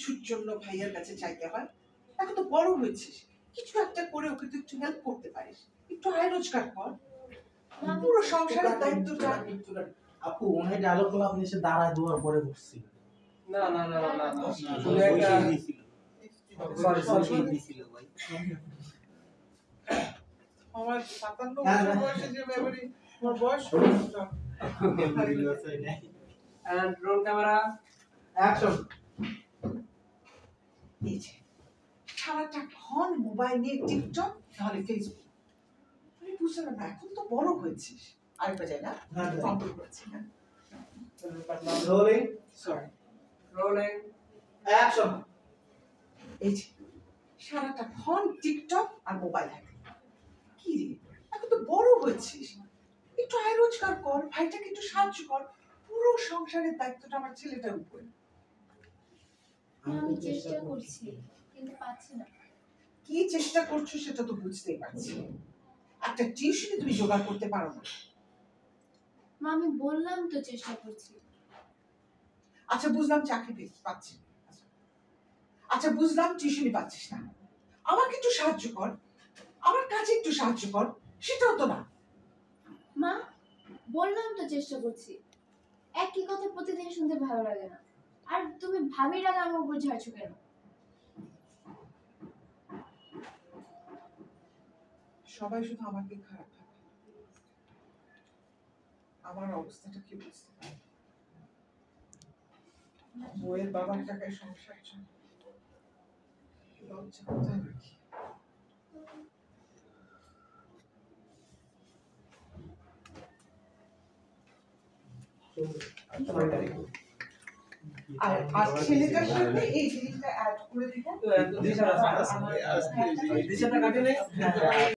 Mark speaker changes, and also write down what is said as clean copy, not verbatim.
Speaker 1: কিছুর জন্য ভাইয়ার কাছে চাইতে হয়? এখন তো বড় হয়েছিস, কিছু একটা করে ওকে তুই একটু হেল্প করতে পারিস, একটু আয় রোজগার কর। পুরো সংসারের দায়িত্বটা।
Speaker 2: আপু ওনার ডায়লগগুলো আপনি এসে দাঁড়ায় দেওয়ার পরে বসছি।
Speaker 3: না না না না না
Speaker 2: শুনে একটা সরি দিছিল ভাই।
Speaker 1: আমার 57 বছর বয়সে যে মেমরি, আমার বয়স কতটা?
Speaker 3: And roll camera
Speaker 2: action.
Speaker 1: এই যে সারাটাক্ষণ মোবাইল নিয়ে টিকটক নাহলে ফেসবুক। আমি বুঝলাম না, এখন তো বড় হয়েছিস। আরেকটা যাই না, কন্ট্রোল করছি না।
Speaker 2: Rolling
Speaker 1: sorry,
Speaker 3: rolling
Speaker 2: action.
Speaker 1: এই যে সারাটাক্ষণ টিকটক আর মোবাইল হাতে। কি রে, এখন তো বড় হয়েছিস, একটু আয় রোজগার কর, ভাইটাকে একটু সাহায্য কর। পুরো সংসারের দায়িত্বটা আমার ছেলেটার উপরে।
Speaker 4: আমি চেষ্টা করছি কিন্তু পাচ্ছি না।
Speaker 1: কি চেষ্টা করছো সেটা তো বুঝতেই পারছি। একটা টিউশনি তুমি জোগাড় করতে পারো না?
Speaker 4: মা আমি বললাম তো চেষ্টা করছি।
Speaker 1: আচ্ছা বুঝলাম চাকরি পাচ্ছি, আচ্ছা বুঝলাম টিউশনি পাচ্ছিস না, আমাকে একটু সাহায্য কর, আমার কাজে একটু সাহায্য কর, সেটাও তো না।
Speaker 4: মা বললাম তো চেষ্টা করছি, একই কথা প্রতিদিন শুনতে ভালো লাগে না। আর তুমি ভাবির আগে আমার উপর ঝাড়ছো কেন?
Speaker 1: সবাই শুধু আমাকে খারাপ ভাবে, আমার অবস্থাটা কি বুঝতে পারে? বইয়ের বাবার টাকায় সংসার চলে, লজ্জা কোথায় রাখি? আর ছেলেটার সাথে এই জিনিসটা অ্যাড করে দিব।
Speaker 3: দিশাটা কাটে নাই।